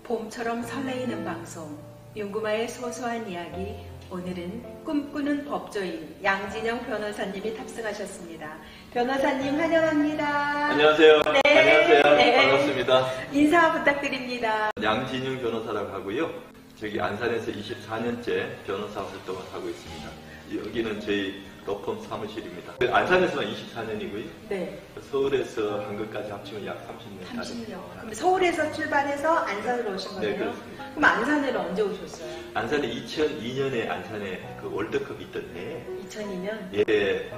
봄처럼 설레이는 방송 윤구마의 소소한 이야기. 오늘은 꿈꾸는 법조인 양진영 변호사님이 탑승하셨습니다. 변호사님 환영합니다. 안녕하세요. 네. 안녕하세요. 네. 반갑습니다. 인사 부탁드립니다. 양진영 변호사라고 하고요. 저기 안산에서 24년째 변호사 활동을 하고 있습니다. 여기는 저희 로펌 사무실입니다. 안산에서만 24년이고요. 네. 서울에서 한 것까지 합치면 약 30년. 30년. 그럼 서울에서 출발해서 안산으로 오신 거예요? 네, 그렇습니다. 그럼 안산에는 언제 오셨어요? 안산에 2002년에 안산에 그 월드컵이 있던 해에 2002년? 예,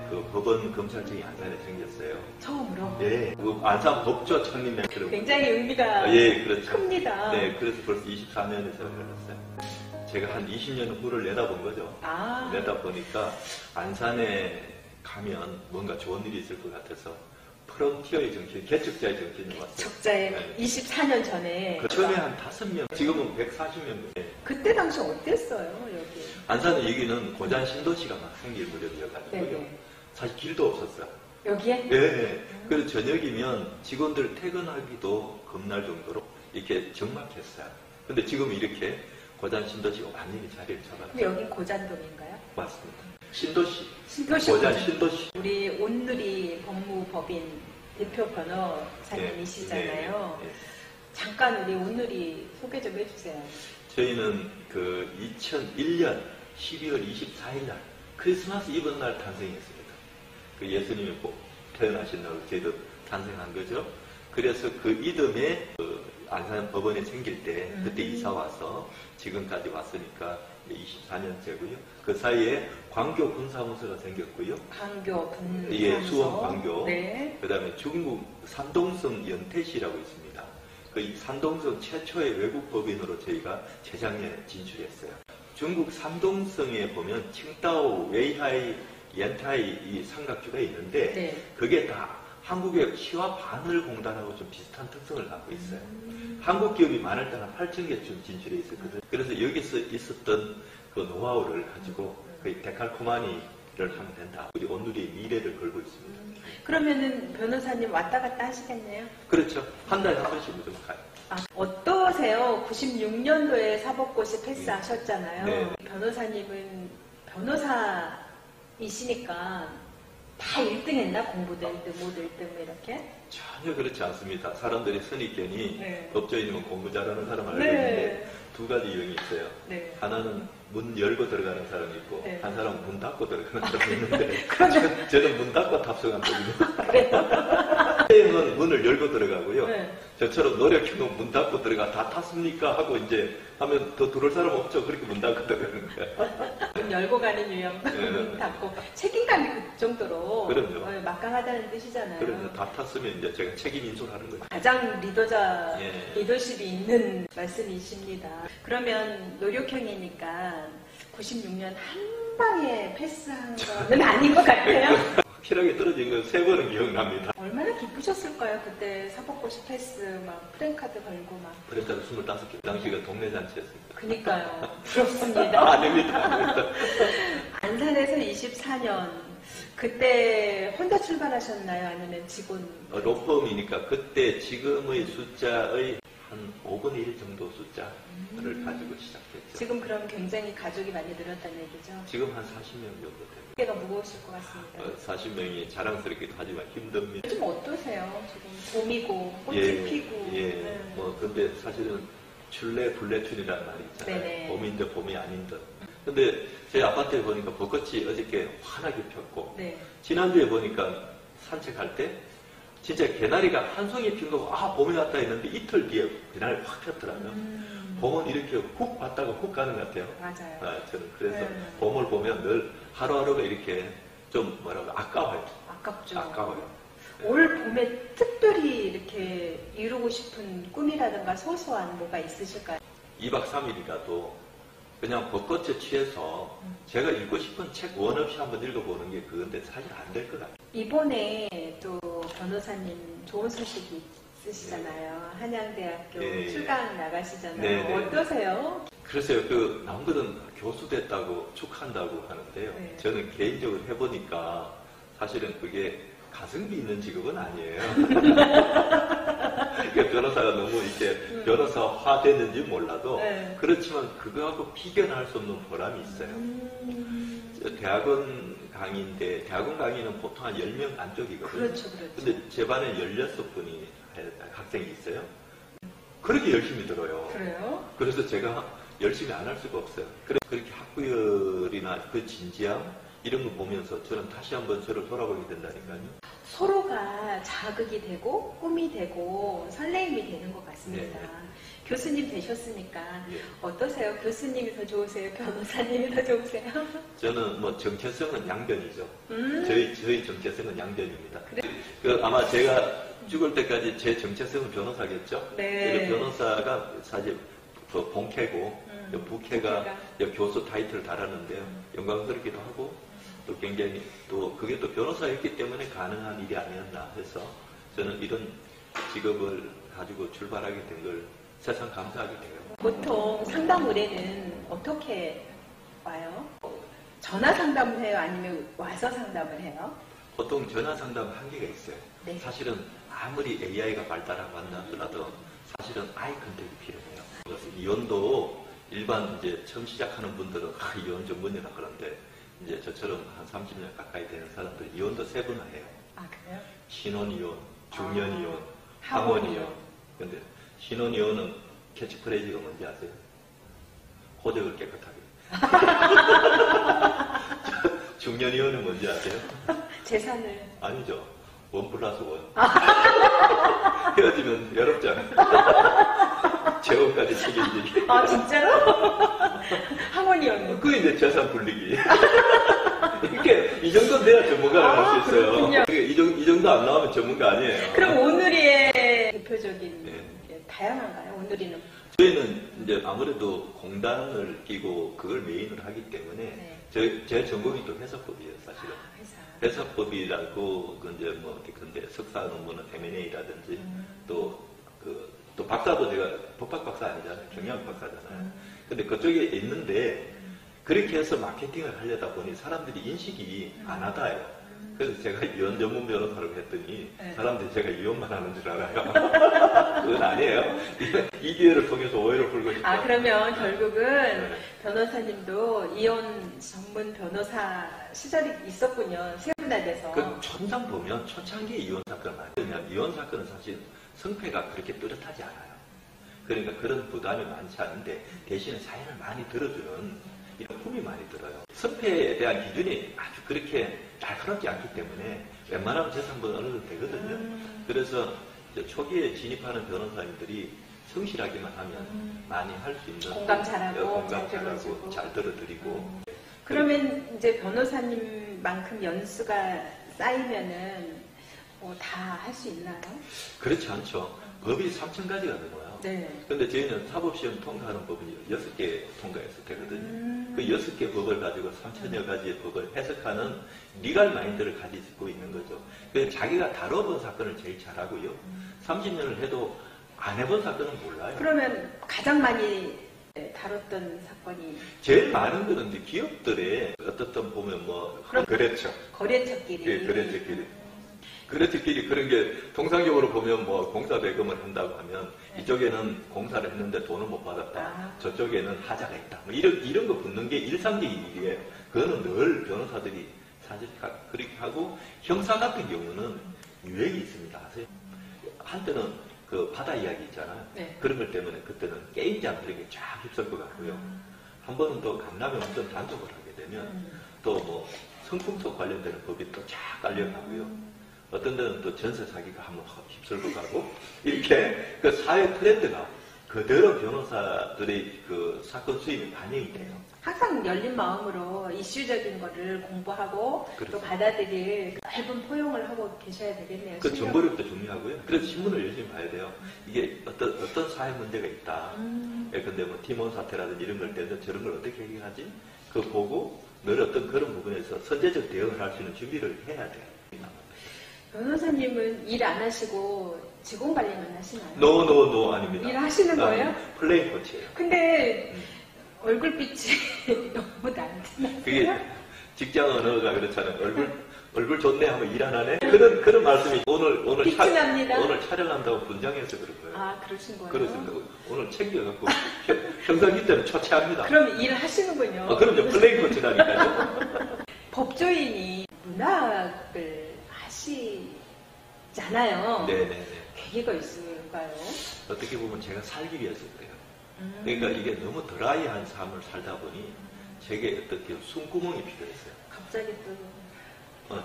그 법원 검찰청이 안산에 생겼어요. 처음으로? 예, 그 안산 법조 창립 맹세로. 굉장히 의미가 예, 그렇죠. 큽니다. 네, 그래서 벌써 24년에 세워졌어요. 제가 한 20년 후를 내다본 거죠. 아. 내다보니까 안산에 가면 뭔가 좋은 일이 있을 것 같아서 프론티어의 정신, 개척자의 정신이 왔어요. 적자에 네. 24년 전에. 그 처음에 한 5명, 지금은 140명. 네. 그때 당시 어땠어요, 여기? 안산은 여기는 고잔 신도시가 막 생길 무렵이어가지고요. 네네. 사실 길도 없었어요. 여기에? 네. 그래서 저녁이면 직원들 퇴근하기도 겁날 정도로 이렇게 적막했어요. 근데 지금 이렇게 고잔 신도시가 완전히 자리를 잡았죠. 근데 여기 고잔동인가요? 맞습니다. 신도시. 신도시. 고잔 신도시. 우리 온누리 법무법인 대표 변호사님이시잖아요. 네, 네, 네. 잠깐 우리 온누리 소개 좀 해주세요. 저희는 그 2001년 12월 24일 날 크리스마스 이브 날 탄생했습니다. 그 예수님이 꼭 태어나신 날 저희도 탄생한 거죠. 그래서 그 이듬해 그 안산 법원에 생길 때 그때 이사 와서 지금까지 왔으니까 24년째고요. 그 사이에 광교 분사무소가 생겼고요. 광교 분사무소. 예, 수원 광교. 네. 그다음에 중국 산동성 연태시라고 있습니다. 그 산동성 최초의 외국 법인으로 저희가 재작년에 진출했어요. 중국 산동성에 보면 칭다오, 웨이하이, 옌타이 이 삼각주가 있는데 네. 그게 다 한국의 시화바늘공단하고 좀 비슷한 특성을 갖고 있어요. 한국 기업이 많을 때는 8,000개쯤 진출해 있었거든요. 그래서 여기서 있었던 그 노하우를 가지고 거의 데칼코마니를 하면 된다. 우리 온누리의 미래를 걸고 있습니다. 그러면은 변호사님 왔다 갔다 하시겠네요? 그렇죠. 한 달에 한 번씩 무조건 가요. 아, 어떠세요? 96년도에 사법고시 패스하셨잖아요. 네. 변호사님은 변호사이시니까 다 1등 했나? 공부도 1등, 모두 1등 이렇게? 전혀 그렇지 않습니다. 사람들이 선입견이 네. 법조인이면 공부 잘하는 사람 알고 네. 있는데 두 가지 유형이 있어요. 네. 하나는 문 열고 들어가는 사람이 있고 네. 한 사람은 문 닫고 들어가는 사람이 있는데 그러면- 저는 문 닫고 탑승한거든요. 그래요? 선생님은 문을 열고 들어가고요. 네. 저처럼 노력해도 문 닫고 들어가 다 탔습니까? 하고 이제 하면 더 들어올 사람 없죠. 그렇게 문 닫고 들어가는 거예요. 문 열고 가는 유형, 네. 문 닫고. 책임감이 그 정도로 그럼요. 막강하다는 뜻이잖아요. 그래서 다 탔으면 이제 제가 책임 인솔하는 거죠. 가장 리더자, 예. 리더십이 있는 말씀이십니다. 그러면 노력형이니까 96년 한 방에 패스한 거는 아닌 것 같아요. 확실하게 떨어진 건 3번은 기억납니다. 얼마나 기쁘셨을까요? 그때 사법고시 패스 막 프랭카드 걸고 막. 그랬다가 25개. 당시가 동네 잔치였습니다. 그니까요. 부럽습니다. 아닙니다. 안산에서 24년. 그때 혼자 출발하셨나요? 아니면 직원? 로펌이니까 그때 지금의 숫자의 한 5분의 1 정도 숫자를 가지고 시작했죠. 지금 그럼 굉장히 가족이 많이 늘었다는 얘기죠? 지금 한 40명 정도 됩니다. 어깨가 무거우실 것 같습니다. 40명이 자랑스럽기도 하지만 힘듭니다. 요즘 어떠세요? 지금 봄이고 꽃이 예, 피고. 예. 네. 뭐 근데 사실은 출래 불래출이라는 말이 있잖아요. 네네. 봄인데 봄이 아닌 듯. 근데 제 아파트에 보니까 벚꽃이 어저께 환하게 폈고 네. 지난주에 보니까 산책할 때 진짜 개나리가 한 송이 핀 거고 아 봄이 왔다 했는데 이틀 뒤에 개나리 확 폈더라고요. 봄은 이렇게 훅 왔다가 훅 가는 것 같아요. 맞아요. 아, 저는 그래서 네. 봄을 보면 늘 하루하루가 이렇게 좀 뭐라고 아까워요. 아깝죠. 아까워요. 올 봄에 특별히 이렇게 이루고 싶은 꿈이라든가 소소한 뭐가 있으실까요? 2박 3일이라도 그냥 벚꽃에 취해서 제가 읽고 싶은 책 원 없이 한번 읽어보는 게 그건데 사실 안 될 것 같아요. 이번에 또 변호사님 좋은 소식이 있으시잖아요. 한양대학교 예, 예. 출강 나가시잖아요. 네, 네. 어떠세요? 글쎄요, 그 남들은 교수 됐다고 축한다고 하는데요. 네. 저는 개인적으로 해보니까 사실은 그게 가성비 있는 직업은 아니에요. 변호사가 너무 이렇게 변호사화 됐는지 몰라도 네. 그렇지만 그거하고 비견할 수 없는 보람이 있어요. 대학원 강의인데 대학원 강의는 보통 한 10명 안쪽이거든요. 그렇죠, 그렇죠. 근데 제 반에 16분이 학생이 있어요. 그렇게 열심히 들어요. 그래요? 그래서 제가 열심히 안 할 수가 없어요. 그렇게 학구열이나 그 진지함 이런 거 보면서 저는 다시 한번 저를 돌아보게 된다니까요. 서로가 자극이 되고 꿈이 되고 설레임이 되는 것 같습니다. 네. 교수님 되셨으니까 예. 어떠세요? 교수님이 더 좋으세요? 변호사님이 더 좋으세요? 저는 뭐 정체성은 양변이죠. 저희 정체성은 양변입니다. 그래? 아마 제가 죽을 때까지 제 정체성은 변호사겠죠. 네. 변호사가 사실 그 본캐고 부캐가 교수 타이틀을 달았는데요. 영광스럽기도 하고 또 굉장히 또 그게 또 변호사였기 때문에 가능한 일이 아니었나 해서 저는 이런 직업을 가지고 출발하게 된 걸 세상 감사하게 돼요. 보통 상담 의뢰는 어떻게 와요? 전화 상담을 해요? 아니면 와서 상담을 해요? 보통 전화 상담 한계가 있어요. 네. 사실은 아무리 AI가 발달하고 한다 하더라도 사실은 아이 컨택이 필요해요. 그래서 이혼도 일반 이제 처음 시작하는 분들은 이혼 전문이라 그러는데 이제 저처럼 한 30년 가까이 되는 사람들 이혼도 3번 해요. 아, 그래요? 신혼이혼, 중년이혼, 하원이혼. 항원이혼. 근데 신혼이혼은 캐치프레이즈가 뭔지 아세요? 호적을 깨끗하게. 중년이혼은 뭔지 아세요? 재산을. 아니죠. 1+1. 헤어지면 외롭잖아요. 재혼까지 책임지기. 아, 진짜로? 학원이었네. 그 이제 재산 불리기. 이렇게 이 정도 돼야 전문가를 할 수 있어요. 그렇군요. 이 정도 안 나오면 전문가 아니에요. 그럼 오늘의 대표적인 네. 게 다양한가요? 오늘이는? 저희는 이제 아무래도 공단을 끼고 그걸 메인으로 하기 때문에 네. 제 전공이 또 회사법이에요, 사실은. 아, 회사. 회사법이라고 그 이제 뭐 근데 석사 논문은 M&A라든지 또 박사도 제가 법학 박사 아니잖아요, 경영학 박사잖아요. 근데 그쪽에 있는데 그렇게 해서 마케팅을 하려다 보니 사람들이 인식이 안 하다요. 그래서 제가 이혼 전문 변호사라고 했더니 네. 사람들이 제가 이혼만 하는 줄 알아요. 그건 아니에요. 이 기회를 통해서 오해를 풀고 싶어요. 아, 그러면 결국은 네. 변호사님도 이혼 전문 변호사 시절이 있었군요. 세분화돼서. 그 천상 보면 초창기 이혼 사건 아니면 이혼 사건은 사실 성패가 그렇게 뚜렷하지 않아요. 그러니까 그런 부담이 많지 않은데 대신에 사연을 많이 들어주는 이런 품이 많이 들어요. 성패에 대한 기준이 아주 그렇게 날카롭지 않기 때문에 웬만하면 재산보다 어느 정도 되거든요. 그래서 이제 초기에 진입하는 변호사님들이 성실하기만 하면 많이 할 수 있는 공감 잘하고, 공감 잘 잘하고 들어주고. 잘 들어드리고 그러면 이제 변호사님만큼 연수가 쌓이면은 다 할 수 있나요? 그렇지 않죠. 법이 3,000가지가 넘어요. 네. 근데 저희는 사법시험 통과하는 법이 6개 통과해서 되거든요. 그 6개 법을 가지고 3,000여 가지의 법을 해석하는 리갈 마인드를 가지고 있는 거죠. 그래서 자기가 다뤄본 사건을 제일 잘하고요. 30년을 해도 안 해본 사건은 몰라요. 그러면 가장 많이 다뤘던 사건이 제일 많은 거는 이제 기업들의 어떻든 보면 뭐 거래처, 거래처끼리. 예, 거래처끼리. 거래처끼리 그런 게 통상적으로 보면 뭐 공사 대금을 한다고 하면 이쪽에는 공사를 했는데 돈을 못 받았다. 저쪽에는 하자가 있다. 뭐 이런 거 붙는 게 일상적인 일이에요. 그거는 늘 변호사들이 사실 그렇게 하고 형사 같은 경우는 유행이 있습니다. 아세요? 한때는 그 바다 이야기 있잖아요. 네. 그런 것 때문에 그때는 게임장들에게 쫙 휩쓸 것 같고요. 한 번은 또 강남에 운전 단속을 하게 되면 또 뭐 성풍속 관련되는 법이 또 쫙 깔려가고요. 어떤 데는 또 전세 사기가 한번 휩쓸고 가고 이렇게 그 사회 트렌드가 그대로 변호사들의 그 사건 수입에 반영이 돼요. 항상 열린 마음으로 이슈적인 거를 공부하고 그렇죠. 또 받아들일 넓은 포용을 하고 계셔야 되겠네요. 그 신경- 정보력도 중요하고요. 그래서 신문을 열심히 봐야 돼요. 이게 어떤 사회 문제가 있다. 예컨대 뭐 티몬 사태라든지 이런 걸 때는 저런 걸 어떻게 해결하지? 그거 보고 늘 어떤 그런 부분에서 선제적 대응을 할 수 있는 준비를 해야 돼요. 변호사님은 일 안 하시고 직원 관리만 하시나요? 노 아닙니다. 일 하시는 거예요? 플레잉 코치예요. 근데 얼굴빛이 너무 난데. 그게 직장 언어가 그렇잖아요. 얼굴 얼굴 좋네 하면 일 안 하네? 그런 말씀이 오늘 비친합니다. 오늘 촬영한다고 분장해서 그럴 거예요. 아, 그러신 거예요? 그렇습니다. 오늘 챙겨갖고 평상시 때는 초췌합니다. 그럼 일을 하시는군요. 그럼요. 플레이 코치라니까요. 법조인이 문학을 하시잖아요. 네네네. 계기가 있을까요? 어떻게 보면 제가 살기 위해서 그래요. 그러니까 이게 너무 드라이한 삶을 살다 보니 제게 어떻게 숨구멍이 필요했어요. 갑자기 또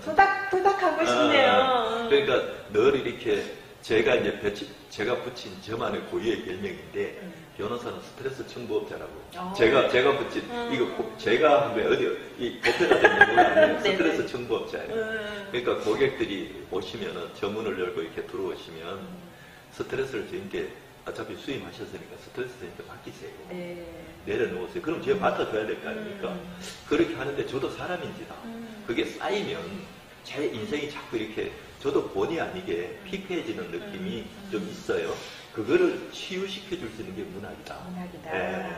토닥토닥하고 싶네요. 그러니까 늘 이렇게 제가 붙인 저만의 고유의 별명인데 변호사는 스트레스 청부업자라고. 제가 붙인 이거 제가 한 게 어디 보편화된 용어가 아니에요. 스트레스 청부업자예요. 그러니까 고객들이 오시면은 저문을 열고 이렇게 들어오시면 스트레스를 저희한테 어차피 수임하셨으니까 스트레스 저희한테 맡기세요. 내려놓으세요. 그럼 제가 맡아줘야 될 거 아닙니까? 그렇게 하는데 저도 사람인지다. 그게 쌓이면 제 인생이 자꾸 이렇게 저도 본의 아니게 피폐해지는 느낌이 좀 있어요. 그거를 치유시켜 줄 수 있는 게 문학이다. 문학이다. 네.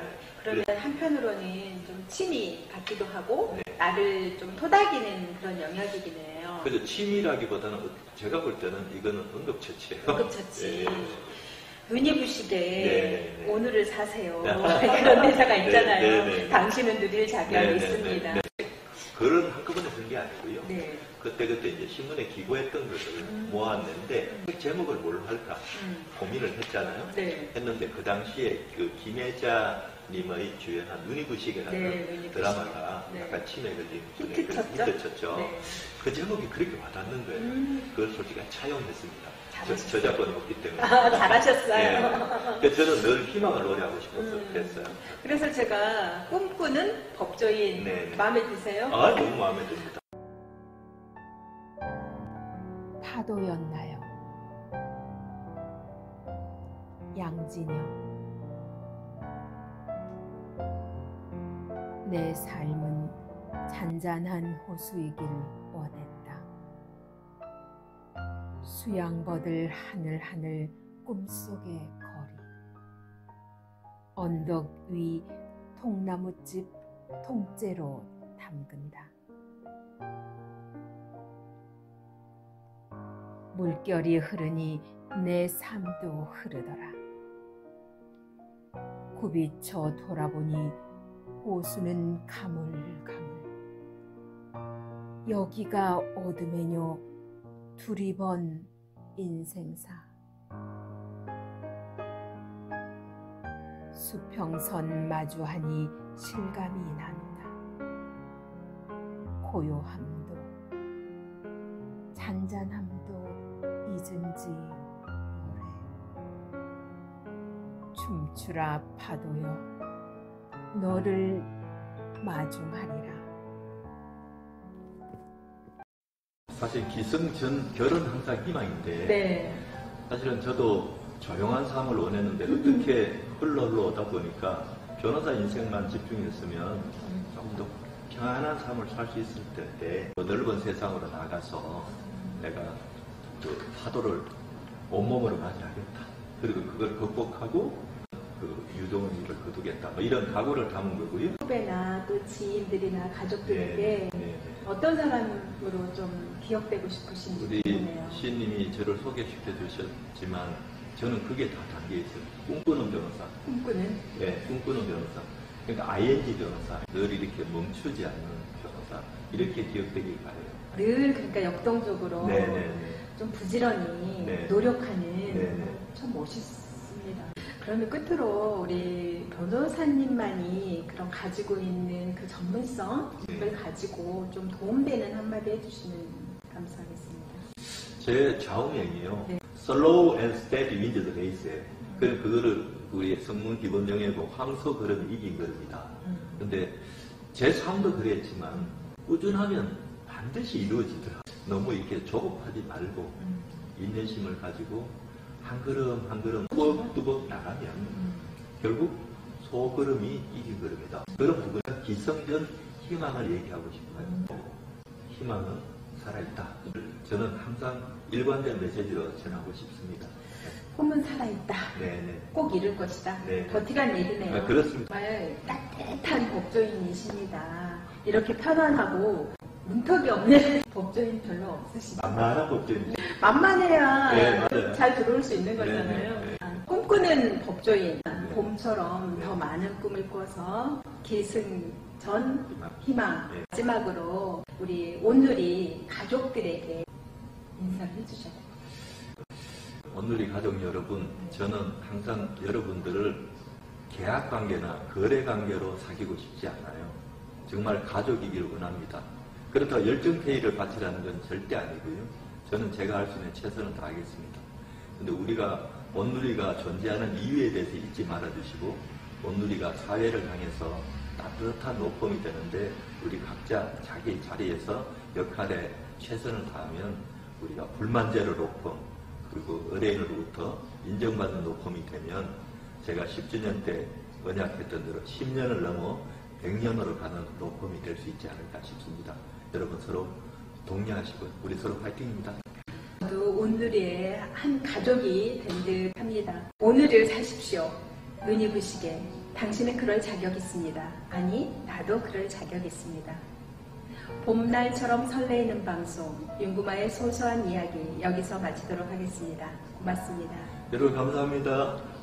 그러면 한편으로는 좀 취미 같기도 하고 네. 나를 좀 토닥이는 그런 영역이긴 해요. 그래서 취미라기보다는 제가 볼 때는 이거는 응급처치예요. 응급처치. 네. 은이부식에 네. 오늘을 사세요. 그런 대사가 있잖아요. 네. 당신은 누릴 자격이 있습니다. 글은 한꺼번에 쓴 게 아니고요. 네. 그때 이제 신문에 기고했던 것을 모았는데 책 제목을 뭘로 할까 고민을 했잖아요. 네. 했는데 그 당시에 그 김혜자님의 주연한 눈이부식이라는 드라마가 약간 치매 걸린 분의 히트쳤죠. 네. 그 제목이 그렇게 와닿는 거예요. 그걸 솔직히 차용했습니다. 저작권이 없기 때문에. 잘하셨어요. 네. 저는 늘 희망을 노래하고 싶어서 그랬어요. 그래서 제가 꿈꾸는 법조인 마음에 드세요? 너무 마음에 듭니다. 파도였나요? 양진영. 내 삶은 잔잔한 호수이길 원했다. 수양버들 하늘하늘 꿈속의 거리. 언덕 위 통나무집 통째로 담근다. 물결이 흐르니 내 삶도 흐르더라. 굽이쳐 돌아보니 호수는 가물가물. 여기가 어둠에뇨 두리번 인생사. 수평선 마주하니 실감이 난다. 고요함도 잔잔함도 잊은 지 오래. 춤추라 파도여 너를 마중하리라. 사실 기승전 결은 항상 희망인데 네. 사실은 저도 조용한 삶을 원했는데 어떻게 흘러오다 보니까 변호사 인생만 집중했으면 조금 더 평안한 삶을 살 수 있을 텐데 넓은 세상으로 나가서 내가 그 파도를 온몸으로 맞이하겠다. 그리고 그걸 극복하고 그 유동의 일을 거두겠다. 뭐 이런 각오를 담은 거고요. 후배나 또 지인들이나 가족들에게 어떤 사람으로 좀 기억되고 싶으신지 우리 궁금해요. 시인님이 저를 소개시켜 주셨지만 저는 그게 다 담겨 있어요. 꿈꾸는 변호사. 꿈꾸는? 네, 꿈꾸는 변호사. 그러니까 ING 변호사. 늘 이렇게 멈추지 않는 변호사. 이렇게 기억되길 바래요. 늘 그러니까 역동적으로 네네네. 좀 부지런히 네. 노력하는 네네. 참 멋있습니다. 그러면 끝으로 우리 변호사님만이 그런 가지고 있는 그 전문성을 가지고 좀 도움되는 한마디 해주시면 감사하겠습니다. 제 좌우명이에요. 네. Slow and steady wins the race예요. 그거를 우리 성문 기본 정의고 황소 걸음이 이긴 걸음이다. 근데 제 삶도 그랬지만 꾸준하면 반드시 이루어지더라. 너무 이렇게 조급하지 말고 인내심을 가지고 한 걸음 한 걸음 뚜벅뚜벅 나가면 결국 소걸음이 이긴 걸음이다. 그런 부분은 기성전 희망을 얘기하고 싶어요. 희망은 살아있다. 저는 항상 일관된 메시지로 전하고 싶습니다. 꿈은 살아있다. 네네. 꼭 이룰 것이다. 네. 버티간 얘기네요. 그렇습니다. 정말 따뜻한 법조인이십니다. 이렇게 편안하고 문턱이 없는 법조인 별로 없으시죠? 만만한 법조인. 만만해야 네, 맞아요. 잘 들어올 수 있는 거잖아요. 네, 네. 꿈꾸는 법조인, 봄처럼 더 많은 꿈을 꿔서 기승전 희망. 네. 마지막으로 우리 온누리 가족들에게 인사를 해주셔야 돼요. 온누리 가족 여러분, 저는 항상 여러분들을 계약 관계나 거래 관계로 사귀고 싶지 않아요. 정말 가족이길 원합니다. 그렇다고 열정페이를 바치라는 건 절대 아니고요. 저는 제가 할 수 있는 최선을 다하겠습니다. 근데 우리가 온누리가 존재하는 이유에 대해서 잊지 말아주시고, 온누리가 사회를 향해서 따뜻한 로펌이 되는데 우리 각자 자기 자리에서 역할에 최선을 다하면 우리가 불만제로 로펌, 그리고 의뢰인으로부터 인정받는 로펌이 되면 제가 10주년 때 언약했던 대로 10년을 넘어 100년으로 가는 로펌이 될 수 있지 않을까 싶습니다. 여러분 서로 독려하시고 우리 서로 파이팅입니다. 저도 온누리의 한 가족이 된 듯 합니다. 오늘을 사십시오. 눈이 부시게. 당신은 그럴 자격 있습니다. 아니, 나도 그럴 자격 있습니다. 봄날처럼 설레이는 방송, 윤구마의 소소한 이야기 여기서 마치도록 하겠습니다. 고맙습니다. 여러분 감사합니다.